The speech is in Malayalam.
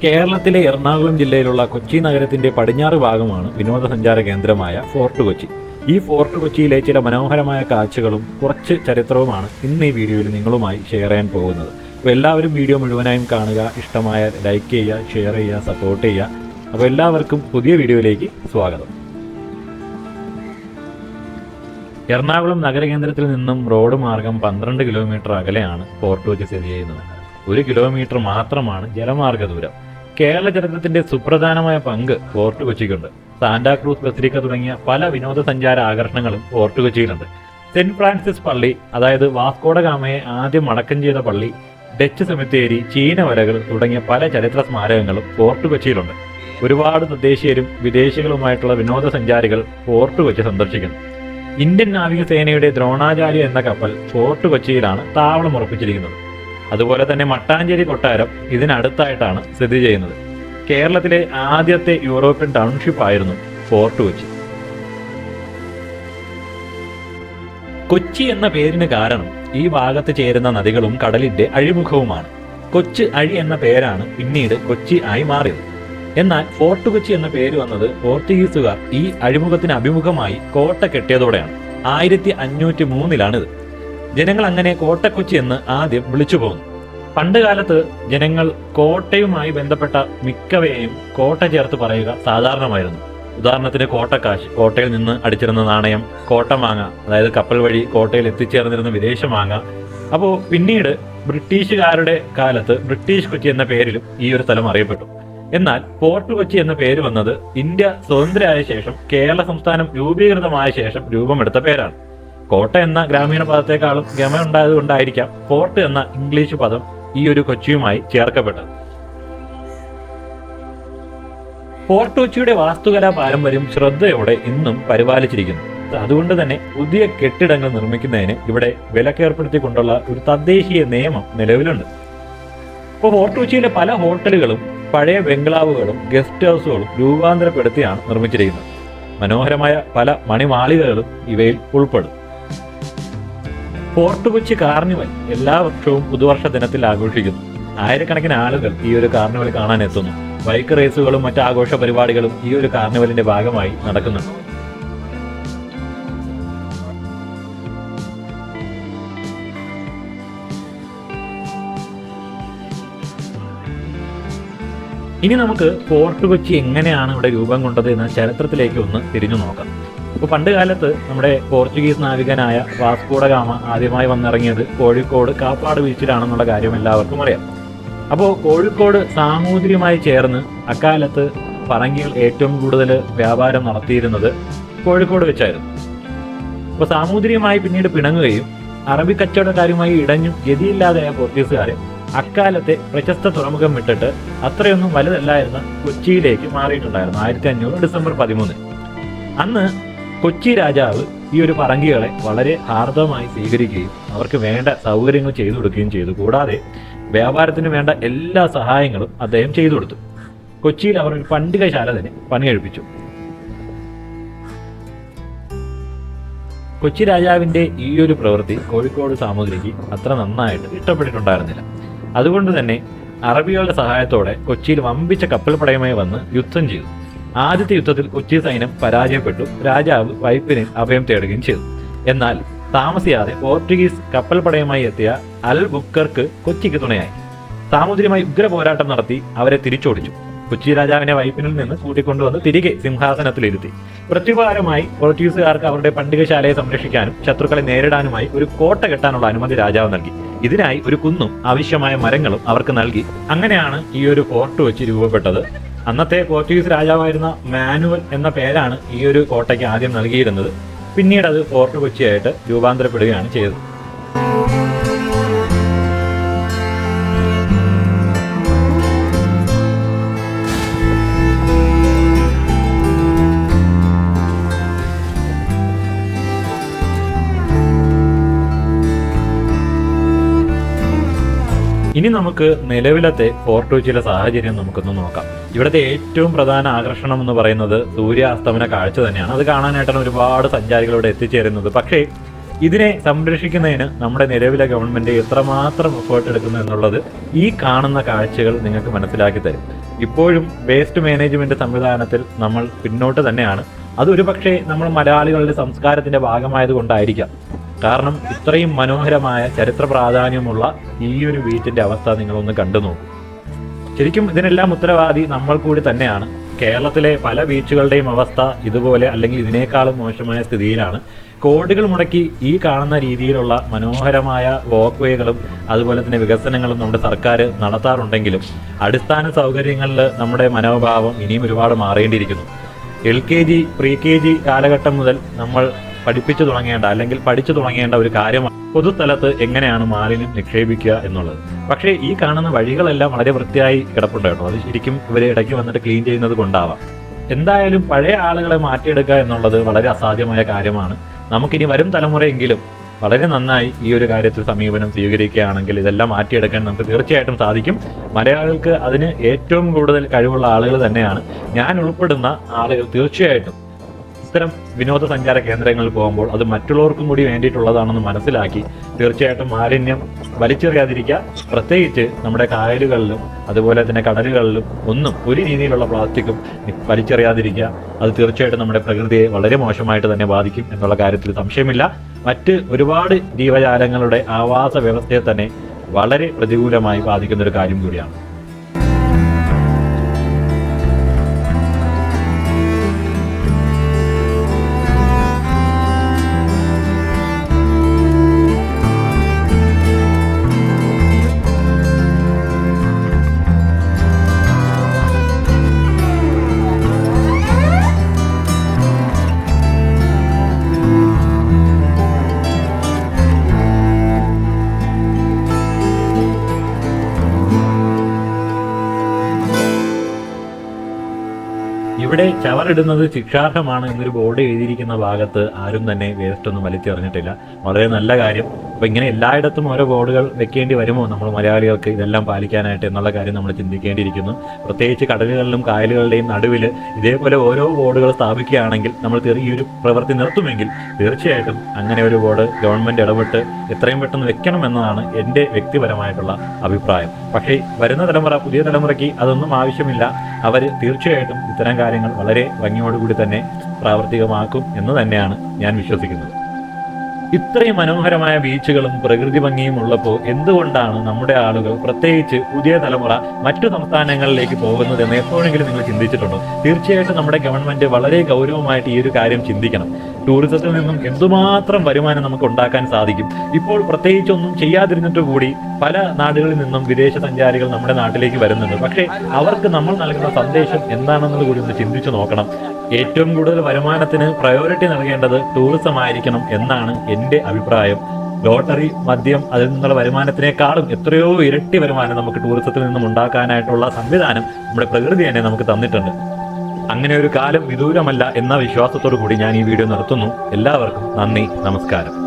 കേരളത്തിലെ എറണാകുളം ജില്ലയിലുള്ള കൊച്ചി നഗരത്തിന്റെ പടിഞ്ഞാറ് ഭാഗമാണ് വിനോദസഞ്ചാര കേന്ദ്രമായ ഫോർട്ട് കൊച്ചി. ഈ ഫോർട്ട് കൊച്ചിയിലെ ചില മനോഹരമായ കാഴ്ചകളും കുറച്ച് ചരിത്രവുമാണ് ഇന്ന് ഈ വീഡിയോയിൽ നിങ്ങളുമായി ഷെയർ ചെയ്യാൻ പോകുന്നത്. അപ്പോൾ എല്ലാവരും വീഡിയോ മുഴുവനായും കാണുക, ഇഷ്ടമായ ലൈക്ക് ചെയ്യുക, ഷെയർ ചെയ്യുക, സപ്പോർട്ട് ചെയ്യുക. അപ്പോൾ എല്ലാവർക്കും പുതിയ വീഡിയോയിലേക്ക് സ്വാഗതം. എറണാകുളം നഗരകേന്ദ്രത്തിൽ നിന്നും റോഡ് മാർഗം 12 കിലോമീറ്റർ അകലെയാണ് ഫോർട്ട് കൊച്ചി സ്ഥിതി ചെയ്യുന്നത്. 1 കിലോമീറ്റർ മാത്രമാണ് ജലമാർഗ ദൂരം. കേരള ചരിത്രത്തിന്റെ സുപ്രധാനമായ പങ്ക് ഫോർട്ട് കൊച്ചിക്കുണ്ട്. സാന്റാക്രൂസ് ബസിലിക്ക തുടങ്ങിയ പല വിനോദസഞ്ചാര ആകർഷണങ്ങളും ഫോർട്ട് കൊച്ചിയിലുണ്ട്. സെന്റ് ഫ്രാൻസിസ് പള്ളി, അതായത് വാസ്കോഡ ഗാമയെ ആദ്യം അടക്കം ചെയ്ത പള്ളി, ഡച്ച് സെമിത്തേരി, ചീന വലകൾ തുടങ്ങിയ പല ചരിത്ര സ്മാരകങ്ങളും ഫോർട്ട് കൊച്ചിയിലുണ്ട്. ഒരുപാട് തദ്ദേശീയരും വിദേശികളുമായിട്ടുള്ള വിനോദസഞ്ചാരികൾ ഫോർട്ട് കൊച്ചി സന്ദർശിക്കുന്നു. ഇന്ത്യൻ നാവികസേനയുടെ ദ്രോണാചാര്യ എന്ന കപ്പൽ ഫോർട്ട് കൊച്ചിയിലാണ് താവളം ഉറപ്പിച്ചിരിക്കുന്നത്. അതുപോലെ തന്നെ മട്ടാഞ്ചേരി കൊട്ടാരം ഇതിനടുത്തായിട്ടാണ് സ്ഥിതി ചെയ്യുന്നത്. കേരളത്തിലെ ആദ്യത്തെ യൂറോപ്യൻ ടൗൺഷിപ്പ് ആയിരുന്നു ഫോർട്ട് കൊച്ചി. കൊച്ചി എന്ന പേരിന് കാരണം ഈ ഭാഗത്ത് ചേരുന്ന നദികളും കടലിന്റെ അഴിമുഖവുമാണ്. കൊച്ച് അഴി എന്ന പേരാണ് പിന്നീട് കൊച്ചി ആയി മാറിയത്. എന്നാൽ ഫോർട്ട് കൊച്ചി എന്ന പേര് വന്നത് പോർച്ചുഗീസുകാർ ഈ അഴിമുഖത്തിന് അഭിമുഖമായി കോട്ട കെട്ടിയതോടെയാണ്. 1503 ജനങ്ങൾ അങ്ങനെ കോട്ടക്കൊച്ചി എന്ന് ആദ്യം വിളിച്ചു പോകുന്നു. പണ്ട് കാലത്ത് ജനങ്ങൾ കോട്ടയുമായി ബന്ധപ്പെട്ട മിക്കവയെയും കോട്ട ചേർത്ത് പറയുക സാധാരണമായിരുന്നു. ഉദാഹരണത്തിന് കോട്ടക്കാശ്, കോട്ടയിൽ നിന്ന് അടിച്ചിരുന്ന നാണയം, കോട്ടമാങ്ങ, അതായത് കപ്പൽ വഴി കോട്ടയിൽ എത്തിച്ചേർന്നിരുന്ന വിദേശ മാങ്ങ. അപ്പോൾ പിന്നീട് ബ്രിട്ടീഷുകാരുടെ കാലത്ത് ബ്രിട്ടീഷ് കൊച്ചി എന്ന പേരിലും ഈ ഒരു സ്ഥലം അറിയപ്പെട്ടു. എന്നാൽ ഫോർട്ട് കൊച്ചി എന്ന പേര് വന്നത് ഇന്ത്യ സ്വതന്ത്രമായ ശേഷം, കേരള സംസ്ഥാനം രൂപീകൃതമായ ശേഷം രൂപമെടുത്ത പേരാണ്. കോട്ട എന്ന ഗ്രാമീണ പദത്തെക്കാളും ഗമ ഉണ്ടായത് കൊണ്ടായിരിക്കാം ഫോർട്ട് എന്ന ഇംഗ്ലീഷ് പദം ഈ ഒരു കൊച്ചിയുമായി ചേർക്കപ്പെട്ടത്. ഫോർട്ട് കൊച്ചിയുടെ വാസ്തുകലാ പാരമ്പര്യം ശ്രദ്ധയോടെ ഇന്നും പരിപാലിച്ചിരിക്കുന്നു. അതുകൊണ്ട് തന്നെ പുതിയ കെട്ടിടങ്ങൾ നിർമ്മിക്കുന്നതിന് ഇവിടെ വിലക്കേർപ്പെടുത്തിക്കൊണ്ടുള്ള ഒരു തദ്ദേശീയ നിയമം നിലവിലുണ്ട്. ഇപ്പോൾ ഫോർട്ട് കൊച്ചിയിലെ പല ഹോട്ടലുകളും പഴയ ബംഗ്ലാവുകളും ഗസ്റ്റ് ഹൗസുകളും രൂപാന്തരപ്പെടുത്തിയാണ് നിർമ്മിച്ചിരിക്കുന്നത്. മനോഹരമായ പല മണിമാളികകളും ഇവയിൽ ഉൾപ്പെടും. ഫോർട്ട് കൊച്ചി കാർണിവൽ എല്ലാ വർഷവും പുതുവർഷ ദിനത്തിൽ ആഘോഷിക്കുന്നു. ആയിരക്കണക്കിന് ആളുകൾ ഈ ഒരു കാർണിവൽ കാണാൻ എത്തുന്നു. ബൈക്ക് റേസുകളും മറ്റ് ആഘോഷ പരിപാടികളും ഈ ഒരു കാർണിവലിന്റെ ഭാഗമായി നടക്കുന്നുണ്ട്. ഇനി നമുക്ക് ഫോർട്ട് കൊച്ചി എങ്ങനെയാണ് ഇവിടെ രൂപം കൊണ്ടത് എന്ന ചരിത്രത്തിലേക്ക് ഒന്ന് തിരിഞ്ഞു നോക്കാം. ഇപ്പോൾ പണ്ട് കാലത്ത് നമ്മുടെ പോർച്ചുഗീസ് നാവികനായ വാസ്കോഡ ഗാമ ആദ്യമായി വന്നിറങ്ങിയത് കോഴിക്കോട് കാപ്പാട് ബീച്ചിലാണെന്നുള്ള കാര്യം എല്ലാവർക്കും അറിയാം. അപ്പോൾ കോഴിക്കോട് സാമൂതിരിയുമായി ചേർന്ന് അക്കാലത്ത് പറങ്കികൾ ഏറ്റവും കൂടുതൽ വ്യാപാരം നടത്തിയിരുന്നത് കോഴിക്കോട് വെച്ചായിരുന്നു. അപ്പോൾ സാമൂതിരിയുമായി പിന്നീട് പിണങ്ങുകയും അറബി കച്ചവടക്കാരുമായി ഇടഞ്ഞും ഗതിയില്ലാതെയായ പോർച്ചുഗീസുകാരെ അക്കാലത്തെ പ്രശസ്ത തുറമുഖം വിട്ടിട്ട് അത്രയൊന്നും വലുതല്ലായിരുന്ന കൊച്ചിയിലേക്ക് മാറിയിട്ടുണ്ടായിരുന്നു. 1500 ഡിസംബർ 13 അന്ന് കൊച്ചി രാജാവ് ഈ ഒരു പറങ്കികളെ വളരെ ഹാർദമായി സ്വീകരിക്കുകയും അവർക്ക് വേണ്ട സൗകര്യങ്ങൾ ചെയ്തു കൊടുക്കുകയും ചെയ്തു. കൂടാതെ വ്യാപാരത്തിന് വേണ്ട എല്ലാ സഹായങ്ങളും അദ്ദേഹം ചെയ്തു കൊടുത്തു. കൊച്ചിയിൽ അവർ ഒരു പണ്ടികശാല തന്നെ പണികഴിപ്പിച്ചു. കൊച്ചി രാജാവിന്റെ ഈ ഒരു പ്രവൃത്തി കോഴിക്കോട് സാമൂതിരിക്ക് അത്ര നന്നായിട്ട് ഇഷ്ടപ്പെട്ടിട്ടുണ്ടായിരുന്നില്ല. അതുകൊണ്ട് തന്നെ അറബികളുടെ സഹായത്തോടെ കൊച്ചിയിൽ വമ്പിച്ച കപ്പൽപ്പടയുമായി വന്ന് യുദ്ധം ചെയ്തു. ആദ്യത്തെ യുദ്ധത്തിൽ കൊച്ചി സൈന്യം പരാജയപ്പെട്ടു. രാജാവ് വൈപ്പിനിൽ അഭയം തേടുകയും ചെയ്തു. എന്നാൽ താമസിയാതെ പോർച്ചുഗീസ് കപ്പൽപ്പടയുമായി എത്തിയ അൽ ബുക്കർക്ക് കൊച്ചിക്ക് തുണയായി. സാമൂതിരിയുമായി ഉഗ്ര പോരാട്ടം നടത്തി അവരെ തിരിച്ചോടിച്ചു. കൊച്ചി രാജാവിനെ വൈപ്പിനിൽ നിന്ന് കൂട്ടിക്കൊണ്ടുവന്ന് തിരികെ സിംഹാസനത്തിലിരുത്തി. പ്രത്യുപകാരമായി പോർച്ചുഗീസുകാർക്ക് അവരുടെ പണ്ടികശാലയെ സംരക്ഷിക്കാനും ശത്രുക്കളെ നേരിടാനുമായി ഒരു കോട്ട കെട്ടാനുള്ള അനുമതി രാജാവ് നൽകി. ഇതിനായി ഒരു കുന്നും ആവശ്യമായ മരങ്ങളും അവർക്ക് നൽകി. അങ്ങനെയാണ് ഈ ഒരു ഫോർട്ട് കൊച്ചി രൂപപ്പെട്ടത്. അന്നത്തെ പോർച്ചുഗീസ് രാജാവായിരുന്ന മാനുവൽ എന്ന പേരാണ് ഈ ഒരു കോട്ടയ്ക്ക് ആദ്യം നൽകിയിരുന്നത്. പിന്നീട് അത് ഫോർട്ട് കൊച്ചിയായിട്ട് രൂപാന്തരപ്പെടുകയാണ് ചെയ്തത്. ഇനി നമുക്ക് നിലവിലത്തെ ഫോർട്ട് കൊച്ചിയിലെ സാഹചര്യം നമുക്കൊന്ന് നോക്കാം. ഇവിടുത്തെ ഏറ്റവും പ്രധാന ആകർഷണം എന്ന് പറയുന്നത് സൂര്യാസ്തമന കാഴ്ച തന്നെയാണ്. അത് കാണാനായിട്ടാണ് ഒരുപാട് സഞ്ചാരികൾ ഇവിടെ എത്തിച്ചേരുന്നത്. പക്ഷേ ഇതിനെ സംരക്ഷിക്കുന്നതിന് നമ്മുടെ നിലവിലെ ഗവൺമെന്റ് എത്രമാത്രം എഫേർട്ട് എടുക്കുന്നു എന്നുള്ളത് ഈ കാണുന്ന കാഴ്ചകൾ നിങ്ങൾക്ക് മനസ്സിലാക്കി തരും. ഇപ്പോഴും വേസ്റ്റ് മാനേജ്മെന്റ് സംവിധാനത്തിൽ നമ്മൾ പിന്നോട്ട് തന്നെയാണ്. അതൊരു പക്ഷേ നമ്മൾ മലയാളികളുടെ സംസ്കാരത്തിന്റെ ഭാഗമായത് കൊണ്ടായിരിക്കാം. കാരണം ഇത്രയും മനോഹരമായ ചരിത്ര പ്രാധാന്യമുള്ള ഈ ഒരു ബീച്ചിന്റെ അവസ്ഥ നിങ്ങളൊന്ന് കണ്ടു നോക്കൂ. ശരിക്കും ഇതിനെല്ലാം ഉത്തരവാദി നമ്മൾ കൂടി തന്നെയാണ്. കേരളത്തിലെ പല ബീച്ചുകളുടെയും അവസ്ഥ ഇതുപോലെ അല്ലെങ്കിൽ ഇതിനേക്കാളും മോശമായ സ്ഥിതിയിലാണ്. കോടികൾ മുടക്കി ഈ കാണുന്ന രീതിയിലുള്ള മനോഹരമായ വാക്ക് വേകളും അതുപോലെ തന്നെ വികസനങ്ങളും നമ്മുടെ സർക്കാർ നടത്താറുണ്ടെങ്കിലും അടിസ്ഥാന സൗകര്യങ്ങളിൽ നമ്മുടെ മനോഭാവം ഇനിയും ഒരുപാട് മാറേണ്ടിയിരിക്കുന്നു. LKG pre-KG കാലഘട്ടം മുതൽ നമ്മൾ പഠിപ്പിച്ചു തുടങ്ങേണ്ട അല്ലെങ്കിൽ പഠിച്ചു തുടങ്ങേണ്ട ഒരു കാര്യമാണ് പൊതുസ്ഥലത്ത് എങ്ങനെയാണ് മാലിന്യം നിക്ഷേപിക്കുക എന്നുള്ളത്. പക്ഷേ ഈ കാണുന്ന വഴികളെല്ലാം വളരെ വൃത്തിയായി കിടപ്പുണ്ട് കേട്ടോ. അത് ശരിക്കും ഇവർ ഇടയ്ക്ക് വന്നിട്ട് ക്ലീൻ ചെയ്യുന്നത് കൊണ്ടാവാം. എന്തായാലും പഴയ ആളുകളെ മാറ്റിയെടുക്കുക എന്നുള്ളത് വളരെ അസാധ്യമായ കാര്യമാണ്. നമുക്കിനി വരും തലമുറയെങ്കിലും വളരെ നന്നായി ഈ ഒരു കാര്യത്തിൽ സമീപനം സ്വീകരിക്കുകയാണെങ്കിൽ ഇതെല്ലാം മാറ്റിയെടുക്കാൻ നമുക്ക് തീർച്ചയായിട്ടും സാധിക്കും. മലയാളികൾക്ക് അതിന് ഏറ്റവും കൂടുതൽ കഴിവുള്ള ആളുകൾ തന്നെയാണ്. ഞാൻ ഉൾപ്പെടുന്ന ആളുകൾ തീർച്ചയായിട്ടും ഇത്തരം വിനോദസഞ്ചാര കേന്ദ്രങ്ങളിൽ പോകുമ്പോൾ അത് മറ്റുള്ളവർക്കും കൂടി വേണ്ടിയിട്ടുള്ളതാണെന്ന് മനസ്സിലാക്കി തീർച്ചയായിട്ടും മാലിന്യം വലിച്ചെറിയാതിരിക്കുക. പ്രത്യേകിച്ച് നമ്മുടെ കായലുകളിലും അതുപോലെ തന്നെ കടലുകളിലും ഒന്നും ഒരു രീതിയിലുള്ള പ്ലാസ്റ്റിക്കും വലിച്ചെറിയാതിരിക്കുക. അത് തീർച്ചയായിട്ടും നമ്മുടെ പ്രകൃതിയെ വളരെ മോശമായിട്ട് തന്നെ ബാധിക്കും എന്നുള്ള കാര്യത്തിൽ സംശയമില്ല. മറ്റ് ഒരുപാട് ജീവജാലങ്ങളുടെ ആവാസ വ്യവസ്ഥയെ തന്നെ വളരെ പ്രതികൂലമായി ബാധിക്കുന്ന ഒരു കാര്യം കൂടിയാണ്. ഇവിടെ ചവറിടുന്നത് ശിക്ഷാർഹമാണ് എന്നൊരു ബോർഡ് എഴുതിയിരിക്കുന്ന ഭാഗത്ത് ആരും തന്നെ വേസ്റ്റ് ഒന്നും വലിച്ചെറിഞ്ഞിട്ടില്ല. വളരെ നല്ല കാര്യം. അപ്പൊ ഇങ്ങനെ എല്ലായിടത്തും ഓരോ ബോർഡുകൾ വെക്കേണ്ടി വരുമോ നമ്മൾ മലയാളികൾക്ക് ഇതെല്ലാം പാലിക്കാനായിട്ട് എന്നുള്ള കാര്യം നമ്മൾ ചിന്തിക്കേണ്ടിയിരിക്കുന്നു. പ്രത്യേകിച്ച് കടലുകളിലും കായലുകളുടെയും നടുവിൽ ഇതേപോലെ ഓരോ ബോർഡുകൾ സ്ഥാപിക്കുകയാണെങ്കിൽ നമ്മൾ ഈ ഒരു പ്രവൃത്തി നിർത്തുമെങ്കിൽ തീർച്ചയായിട്ടും അങ്ങനെ ഒരു ബോർഡ് ഗവൺമെന്റ് ഇടപെട്ട് എത്രയും പെട്ടെന്ന് വെക്കണം എന്നതാണ് എൻ്റെ വ്യക്തിപരമായിട്ടുള്ള അഭിപ്രായം. പക്ഷേ വരുന്ന തലമുറ, പുതിയ തലമുറയ്ക്ക് അതൊന്നും ആവശ്യമില്ല. അവർ തീർച്ചയായിട്ടും ഇത്തരം കാര്യങ്ങൾ വളരെ ഭംഗിയോടുകൂടി തന്നെ പ്രാവർത്തികമാക്കും എന്ന് തന്നെയാണ് ഞാൻ വിശ്വസിക്കുന്നത്. ഇത്രയും മനോഹരമായ ബീച്ചുകളും പ്രകൃതി ഭംഗിയും ഉള്ളപ്പോൾ എന്തുകൊണ്ടാണ് നമ്മുടെ ആളുകൾ, പ്രത്യേകിച്ച് പുതിയ തലമുറ, മറ്റു സംസ്ഥാനങ്ങളിലേക്ക് പോകുന്നത് എന്ന് എപ്പോഴെങ്കിലും നിങ്ങൾ ചിന്തിച്ചിട്ടുണ്ടോ? തീർച്ചയായിട്ടും നമ്മുടെ ഗവൺമെന്റ് വളരെ ഗൗരവമായിട്ട് ഈ ഒരു കാര്യം ചിന്തിക്കണം. ടൂറിസത്തിൽ നിന്നും എന്തുമാത്രം വരുമാനം നമുക്ക് ഉണ്ടാക്കാൻ സാധിക്കും. ഇപ്പോൾ പ്രത്യേകിച്ചൊന്നും ചെയ്യാതിരുന്നിട്ട് കൂടി പല നാടുകളിൽ നിന്നും വിദേശ സഞ്ചാരികൾ നമ്മുടെ നാട്ടിലേക്ക് വരുന്നുണ്ട്. പക്ഷേ അവർക്ക് നമ്മൾ നൽകുന്ന സന്ദേശം എന്താണെന്നത് കൂടി ഒന്ന് ചിന്തിച്ചു നോക്കണം. ഏറ്റവും കൂടുതൽ വരുമാനത്തിന് പ്രയോറിറ്റി നൽകേണ്ടത് ടൂറിസം ആയിരിക്കണം എന്നാണ് എൻ്റെ അഭിപ്രായം. ലോട്ടറി, മദ്യം, അതിൽ നിന്നുള്ള വരുമാനത്തിനേക്കാളും എത്രയോ ഇരട്ടി വരുമാനം നമുക്ക് ടൂറിസത്തിൽ നിന്നും ഉണ്ടാക്കാനായിട്ടുള്ള സംവിധാനം നമ്മുടെ പ്രകൃതി തന്നെ നമുക്ക് തന്നിട്ടുണ്ട്. അങ്ങനെ ഒരു കാലം വിദൂരമല്ല എന്ന വിശ്വാസത്തോടു കൂടി ഞാൻ ഈ വീഡിയോ നിർത്തുന്നു. എല്ലാവർക്കും നന്ദി, നമസ്കാരം.